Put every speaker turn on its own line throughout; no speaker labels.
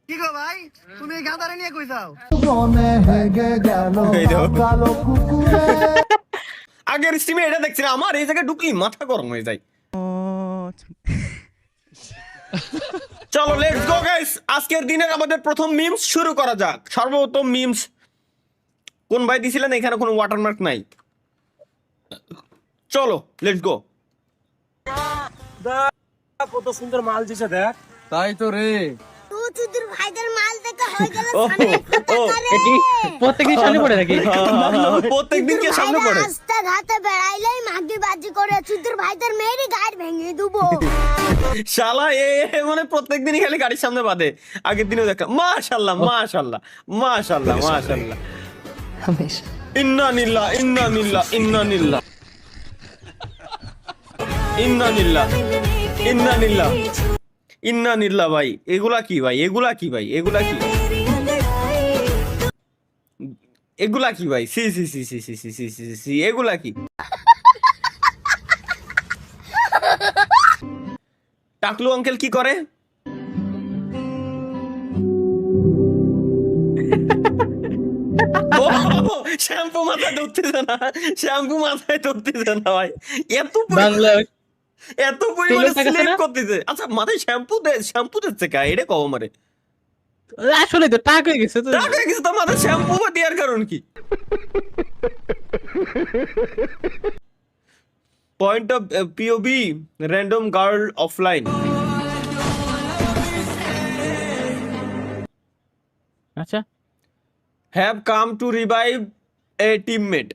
কি গো ভাই, তুমি গাঁদারে নিয়ে কই যাও?
আগের স্ট্রিমে এটা দেখছি না, আমার এই জায়গায় ঢুকলি মাথা গরম হয়ে যায়। চলো লেটস গো গাইস, আজকের দিনের আমাদের প্রথম মিমস শুরু করা যাক। সর্বপ্রথম মিমস কোন ভাই দিছিলেন? এখানে কোনো ওয়াটারমার্ক নাই। চলো লেটস গো।
কত সুন্দর মাল দিছে দেখ।
তাই তো রে।
চুদির ভাইদের মাল দেখা হয়ে গেল
ও, ও,
প্রত্যেকদিন সামনে পড়ে নাকি?
প্রত্যেকদিন কে সামনে পড়ে?
রাস্তা ঘাটে বেড়াইলেই মাগি বাজি করে চুদির ভাইদের মেয়েরই গাড় ভেঙে দেবো।
শালা এ মানে প্রত্যেকদিনই খালি গাড়ির সামনে বাঁধে। আগের দিনও দেখা। মাশাআল্লাহ মাশাআল্লাহ মাশাআল্লাহ মাশাআল্লাহ। ইন্না নিল্লাহ ইন্না নিল্লাহ ইন্না নিল্লাহ ইন্না নিল্লাহ ইন্না নিল্লাহ ইন্না নিল্লাহ। ভাই এগুলা কি ভাই? এগুলা কি ভাই? এগুলা কি? এগুলা কি ভাই? সি সি সি সি সি সি সি সি সি এগুলা কি? টাকলু আঙ্কেল কি করে? শ্যাম্পু মাথায় ধরতেছে না, শ্যাম্পু মাথায় ধরতেছে না ভাই।
বাংলা
এত পরিমাণে
তেলের টাকা
স্লিপ
না?
করতেছে। আচ্ছা মাথায় শ্যাম্পু দিচ্ছে কা? এটা কও আমারে।
আসলে তো টাক হয়ে গেছে তো।
টাকা হয়ে গেছে তো, মাথায় শ্যাম্পু বা দেওয়ার কারণ কি? Point of POV random girl offline.
আচ্ছা,
have come to revive a teammate.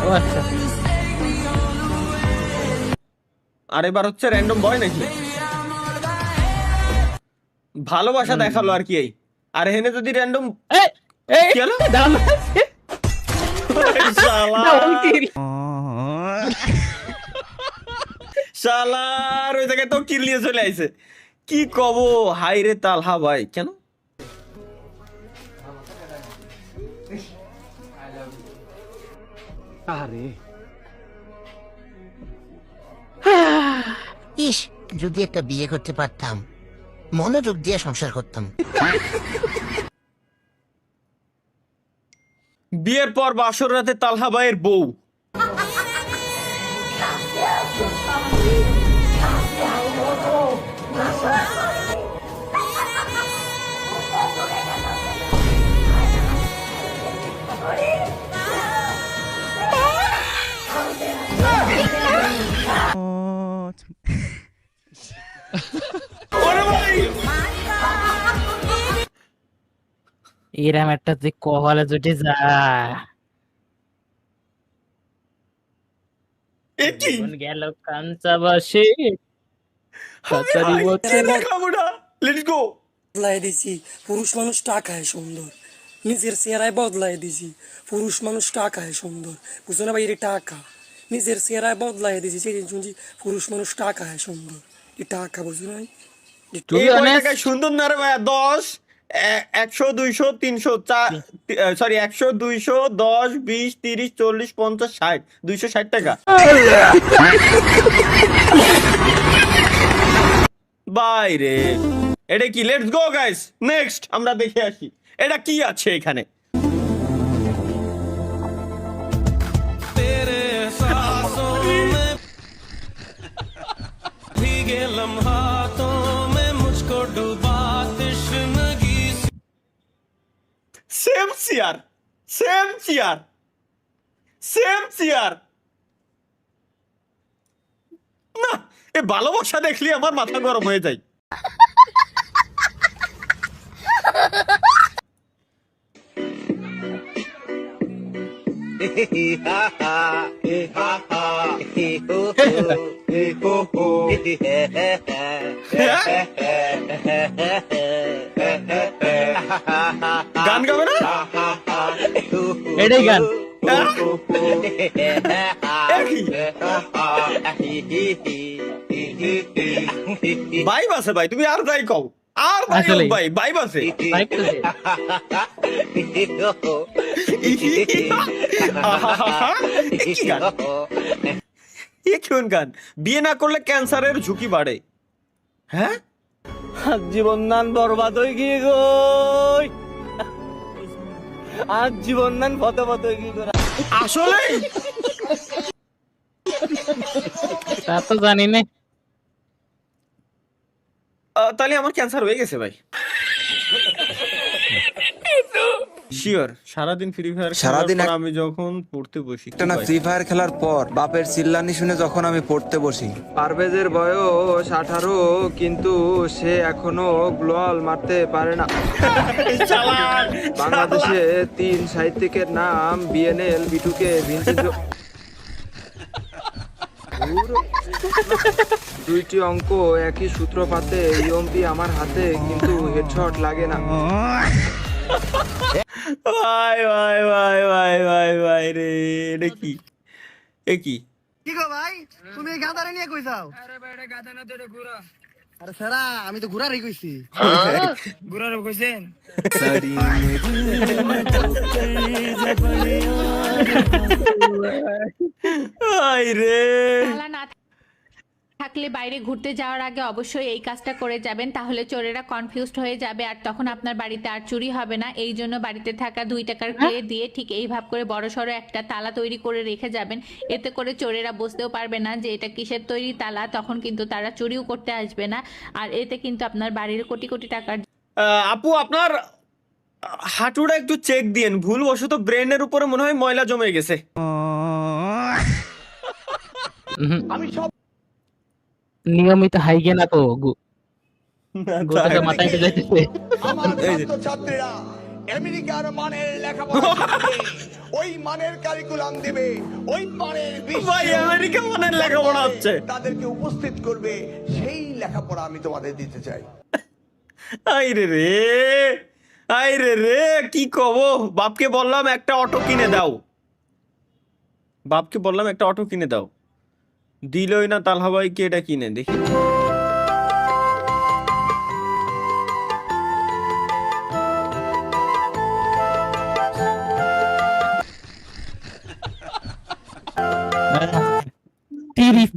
ও আচ্ছা।
আর এবার হচ্ছে র্যান্ডম বয় নাকি? ভালোবাসা দেখালো আর কি এই। আর হেনে যদি র্যান্ডম
এই এই
কি হলো?
দাম
শালা শালার ওই জায়গায় তো কিল নিয়ে চলে আইছে। কি কব? হাই রে তালহা ভাই, কেন?
আরে
ইস, যদি একটা বিয়ে করতে পারতাম, মনোযোগ দিয়ে সংসার করতাম।
বিয়ের পর বাসর রাতে তালহা ভাইয়ের বউ। ওরে ভাই!
এরম একটা যে কপালে জুটে যায়।
এ কি?
জীবন গেল কাঞ্চা বাসে কাছারি বছর।
দেখাবো না। Let's go.
বদলাই দিছি, পুরুষ মানুষ টাকায় সুন্দর, নিজের চেহারায় বদলাই দিছি। পুরুষ মানুষ টাকায় সুন্দর, বুঝো না ভাই? এটা টাকা, নিজের চেহারায় বদলাই দিছি। সেদিন শুনছি পুরুষ মানুষ টাকায় সুন্দর, এই টাকা বুঝো না?
To
এই
be
কয়
honest,
টাকায় সুন্দর না রে ভাইয়া? 10 100 200 300 সরি 100 200 10 20 30 40 50 60 260 টাকা। বাইরে এটা কি? লেটস গো গাইস, নেক্সট আমরা দেখে আসি এটা কি আছে এখানে। Same chair, same chair, same chair. না, এ ভালোবাসা দেখলে আমার মাথা গরম হয়ে যায়। গান গাবে না?
এটাই গান।
ভাই বাসে ভাই, তুমি আর যাই কও, আর ভাই
আসলেই।
ভাই ভাইব আছে।
ভাইব তো সে।
আহাহাহা, এ কি গান? এ কোন গান? বিয়ে না করলে ক্যান্সারের ঝুঁকি বাড়ে। হ্যাঁ,
জীবন নান বরবাদ হয়ে গিয়ে গো আর জীবন নান ফত হয়ে গিয়ে গো
আসলে
তা তো জানি না।
তাহলে আমার ক্যান্সার হয়ে গেছে ভাই। শিওর সারাদিন ফ্রি ফায়ার
সারাদিন
সারাদিন আমি যখন পড়তে বসি
একটা না ফ্রি ফায়ার খেলার পর বাপের চিল্লানি শুনে যখন আমি পড়তে বসি, পারভেজের বয়স 18 কিন্তু সে এখনো গ্লোয়াল মারতে পারে না। বাংলাদেশে 3 সাহিত্যিকের নাম বিএনএল বিটুকে ভিনসেন্ট দুইটি অঙ্ক একই সূত্রপাতে ইএমপি আমার হাতে কিন্তু হেডশট লাগে না।
ভাই ভাই ভাই ভাই ভাই ভাই রে, এটা কি? এ কি?
কি গো ভাই, তুমি এই গাঁদারে নিয়ে কই যাও? আরে সারা, আমি তো ঘুরারই কইছি।
ভাই রে,
তালা না থাকলে বাইরে ঘুরতে যাওয়ার আগে অবশ্যই এই কাজটা করে যাবেন, তাহলে চোরেরা কনফিউজড হয়ে যাবে আর তখন আপনার বাড়িতে আর চুরি হবে না। এই জন্য বাড়িতে থাকা 2 টাকার ক্লে দিয়ে ঠিক এই ভাব করে বড়সড় একটা তালা তৈরি করে রেখে যাবেন। এতে করে চোরেরা বুঝতেও পারবে না যে এটা কিসের তৈরি তালা, তখন কিন্তু তারা চুরিও করতে আসবে না। আর এতে কিন্তু আপনার বাড়ির কোটি কোটি টাকার
আপু আপনার হাঁটুটা একটু চেক দিয়েন, ভুলবশত ব্রেনের উপরে মনে হয় ময়লা জমে গেছে।
নিয়মিত হাইগে না তো গোটাটা মাথায় উঠে যাইতেছে।
আমার ছাত্রছাত্রীরা আমেরিকার মানের লেখাপড়া শিখবে, ওই মানের কারিকুলাম দিবে, ওই মানের
ভাই আমেরিকা মানের লেখাপড়া হচ্ছে।
তাদেরকে উপস্থিত করবে, সেই লেখাপড়া আমি তোমাদের দিতে চাই।
আইরে রে, আইরে রে, কি কব? বাপকে বললাম একটা অটো কিনে দাও, বাপকে বললাম একটা অটো কিনে দাও, দিলই না। তালহা ভাই কি এটা কিনে দেখি।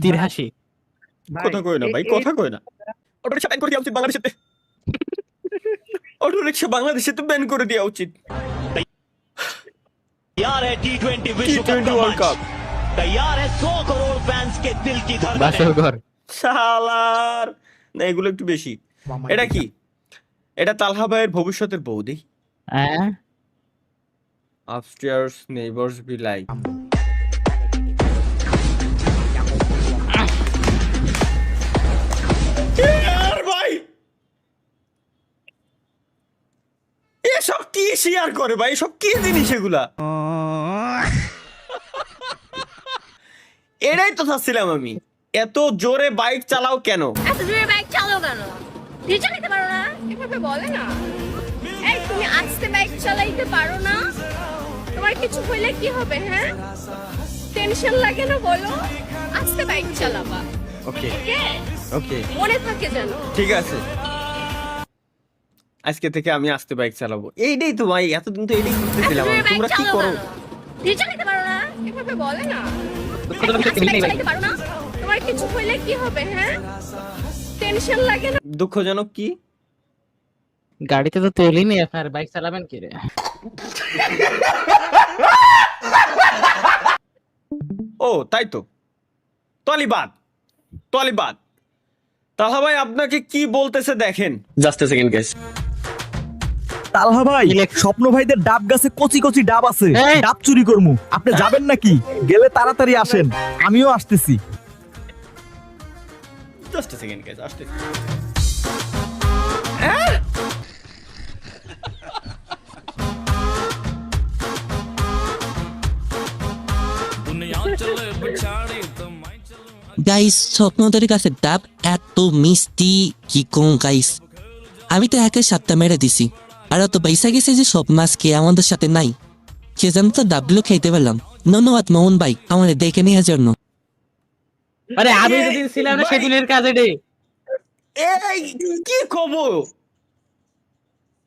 তীর হাসি।
কথা কই না ভাই, কথা কই না। অটো রিক্সা ব্যান করে দেওয়া উচিত বাংলাদেশেতে। অটো রিক্সা বাংলাদেশেতে ব্যান করে দেওয়া উচিত।
तैयार है T20 विश्व
T20 वर्ल्ड कप,
तैयार है 100 करोड़ फैंस के दिल की धड़कन।
বাসর ঘর।
শালার না, এগুলো একটু বেশি। এটা কি? এটা তালহা ভাইয়ের ভবিষ্যতের বউ দেখি।
হ্যাঁ
Upstairs neighbors be like. यार भाई এসব কি শেয়ার করে ভাই, এসব কি জিনিস এগুলা? এটাই তো চাচ্ছিলাম আমি, এত জোরে বাইক চালাও কেন?
এত জোরে বাইক চালাও কেন? তুই চালাতে পারো না? এভাবে বলে না। এই তুমি আস্তে বাইক চালাইতে পারো না? তোমার কিছু হইলে কি হবে? হ্যাঁ, টেনশন লাগে না বলো? আস্তে বাইক চালাবা,
ওকে ওকে,
মনে থাকে যেন।
ঠিক আছে, আজকে থেকে আমি আস্তে বাইক চালাবো। এইটাই তো ভাই, এতদিন তো এইটাই করতেছিলাম আমি। তোমরা কি করো?
তুই চালাতে পারো না? এভাবে বলে না। চালাতে পারো না? তোমার কিছু হইলে কি হবে? হ্যাঁ, টেনশন লাগে না।
দুঃখজনক কি?
গাড়িতে তো তেলই নেই আপনার, বাইক চালাবেন কি রে?
ও তাই তো, তলিবাদ তলিবাদ। তাহা ভাই আপনাকে কি বলতেছে দেখেন। Just a second guys.
তালহা ভাই, স্বপ্ন ভাইদের ডাব গাছে কচি কচি ডাব আছে, ডাব চুরি করমু। আপনি যাবেন নাকি? গেলে তাড়াতাড়ি আসেন, আমিও আসতেছি।
জাস্ট এ সেকেন্ড গাইস, আসতেছি।
গাইস, স্বপ্নদের কাছে ডাব এত মিষ্টি কি কোন গাইস। আমি তো একে 7টা মেরে দিছি, আর অত পয়সা গেছে যে সব মাছ কে আমাদের সাথে নাই। সে জানো তো ডাবগুলো খাইতে পারলাম। ধন্যবাদ মোহন ভাই আমাদের দেখে নেওয়ার জন্য।
আরে আমি যেদিন ছিলাম না সেদিনের কাজ এটাই।
এই কি খবর?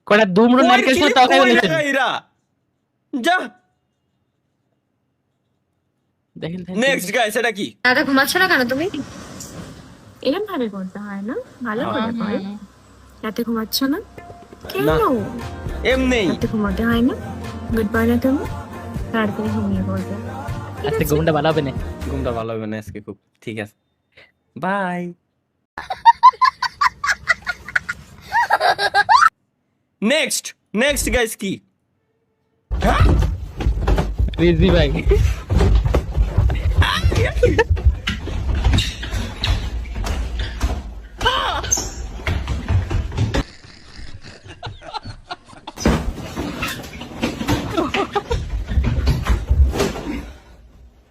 কয়টা দুমড়ো
ওই
নারকেল
clip
তরকারি
কই
বলেছেন
লাগাই এরা? যা
দেখেন
নেক্সট গাইস, এটা কি?
দাদা ঘুমাচ্ছ না কেন তুমি? এরকম ভাবে করতে হয় না, ভালো করে বল। রাতে ঘুমাচ্ছ না কেন?
না। এমনি
রাতে ঘুমাতে হয় না? গুড বাই না তুমি, তাড়াতাড়ি ঘুমিয়ে পড়বে।
আজকে ঘুমটা ভালো হবে না।
ঘুমটা ভালো হবে না আজকে খুব। ঠিক আছে, বাই। নেক্সট গাইস কি?
রিজি ভাই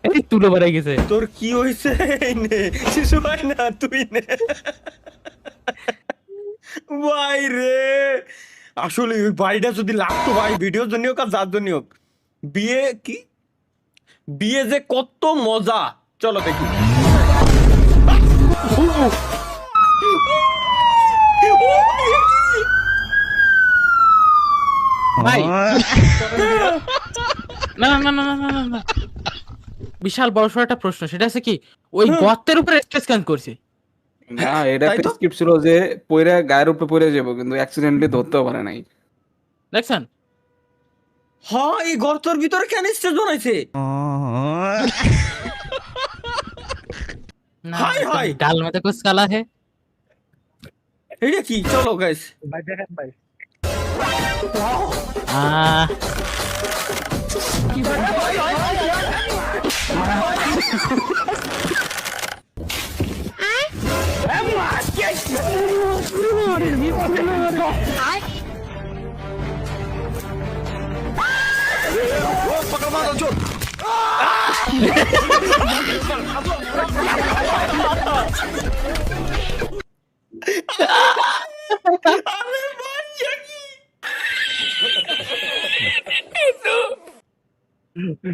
এই তুলো বাড়াই গেছে।
তোর কি হইছে? নে শিশু ভাই, না তুই নে ভাই রে। আসলে ওই বাড়িটা যদি লাগতো ভাই, ভিডিওর জন্য হোক আর যার জন্য হোক, বিয়ে যে কত মজা। চলো দেখি।
ভাই না না না না না না না, বিশাল বড়সড় একটা প্রশ্ন, সেটা আছে কি ওই গর্তের উপরে স্কেচ কান করছে?
না, এটা একটা স্ক্রিপ্ট ছিল যে পয়রা গায়ের উপরে পড়ে যাব, কিন্তু অ্যাক্সিডেন্টলি ধরতেও পারে নাই।
দেখছেন?
হ্যাঁ, এই গর্তের ভিতরে কেন স্টেজ বানাইছে? হাই হাই,
ডাল মে তো কুছ কালা হে।
এটা কি? চলো গাইস,
ভাই দেখেন ভাই,
আহ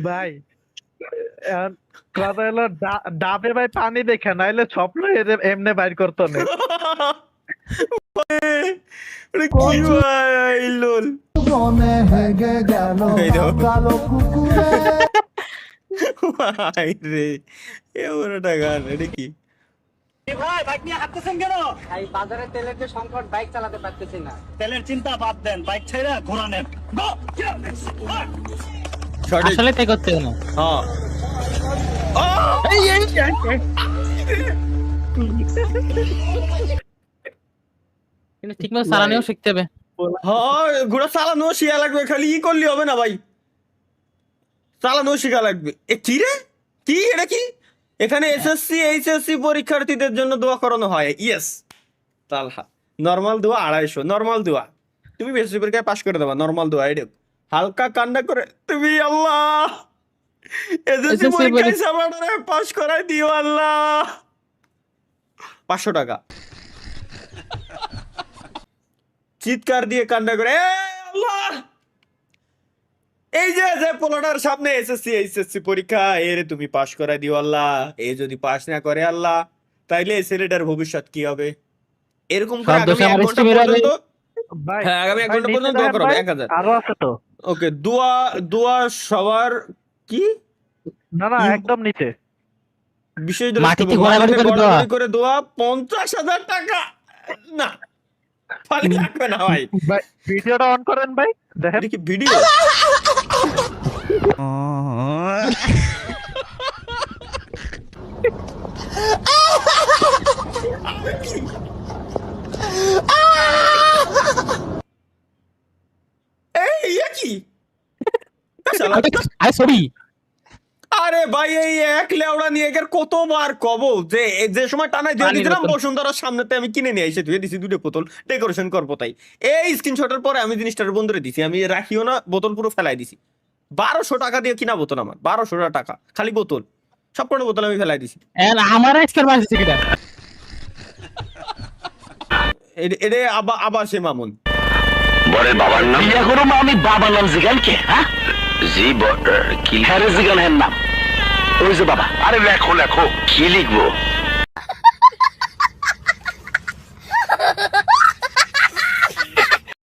ভাই এখন কথা হলো ডাবে ভাই পানি দেখে নাইলে স্বপ্ন এমনি বাইর করতো না।
এটা কি ভাই? লোল এই দেখো। ভাই রে, এমন একটা গান, এটা কি?
ভাই বাইক নিয়ে হাঁটতেছেন কেন? ভাই বাজারে তেলের যে সংকট, বাইক চালাতে পারতেছি না। তেলের চিন্তা বাদ দেন, বাইক ছেড়ে ঘোড়া নেন।
আসলে তাই করতে না।
হ্যাঁ,
কিন্তু ঠিকমতো চালানোও শিখতে হবে।
হ্যাঁ, ঘোড়া চালানো শিখা লাগবে, খালি ই করলে হবে না ভাই, চালানো শিখা লাগবে। এ কি রে? কি এটা কি? এখানে এসএসসি এইচএসসি পরীক্ষার্থীদের জন্য দোয়া করানো হয়। ইয়েস, তালহা নরমাল দোয়া 250, নরমাল দোয়া। তুমি বেশি পরীক্ষায় পাশ করে দেবা, নরমাল দোয়া। এটা হালকা কান্না করে তুমি আল্লাহ এসএসসি পরীক্ষায় সামারে পাশ করাই দিও আল্লাহ। 500 টাকা চিৎকার দিয়ে কান্না করে, এ আল্লাহ, এই যে পোলাটার সামনে এসএসসি এইচএসসি পরীক্ষা, এর তুমি পাশ করাই দিও আল্লাহ। এ যদি পাশ না করে আল্লাহ, তাইলে এই ছেলেটার ভবিষ্যৎ কি হবে? এরকম করে আগামী 1 ঘন্টা পর্যন্ত, হ্যাঁ আগামী 1 ঘন্টা পর্যন্ত দোয়া করবে। 1000
আরো আছে তো।
ওকে, দোয়া সবার কি?
না না, একদম নিচে
বিশেষ
মাটিতে ঘোরাঘুরি
করে দোয়া 50,000 টাকা। না, ফালি লাগবে না ভাই।
ভিডিওটা অন করেন ভাই, দেখেন
কি ভিডিও। আরে ভাই, এই এক লেওড়া নিয়ে কতবার কব যে সময় টানাই দিয়ে দিলাম বসুন্ধরার সামনেতে আমি কিনে নিয়ে এসে ধুয়ে দিছি 2টা বোতল, ডেকোরেশন করবো তাই। এই স্ক্রিনশটের পরে আমি জিনিসটার বন্ধুরে দিছি, আমি রাখিও না, বোতল পুরো ফেলাই দিছি। 1200 টাকা দিয়ে কিনা বোতল, আমার 1200 টাকা খালি বোতল, সব কোনো বোতল আমি ফেলাই দিছি।
আমার আজকের মাসে কিটা
এরে আবার সে মামুন
বরের বাবার নাম বিয়া করো, আমি বাবার নাম জিগান কে? হ্যাঁ জি কি হ্যাঁ জিগান, হ্যাঁ নাম ওই যে বাবা। আরে লেখো কি লিখবো?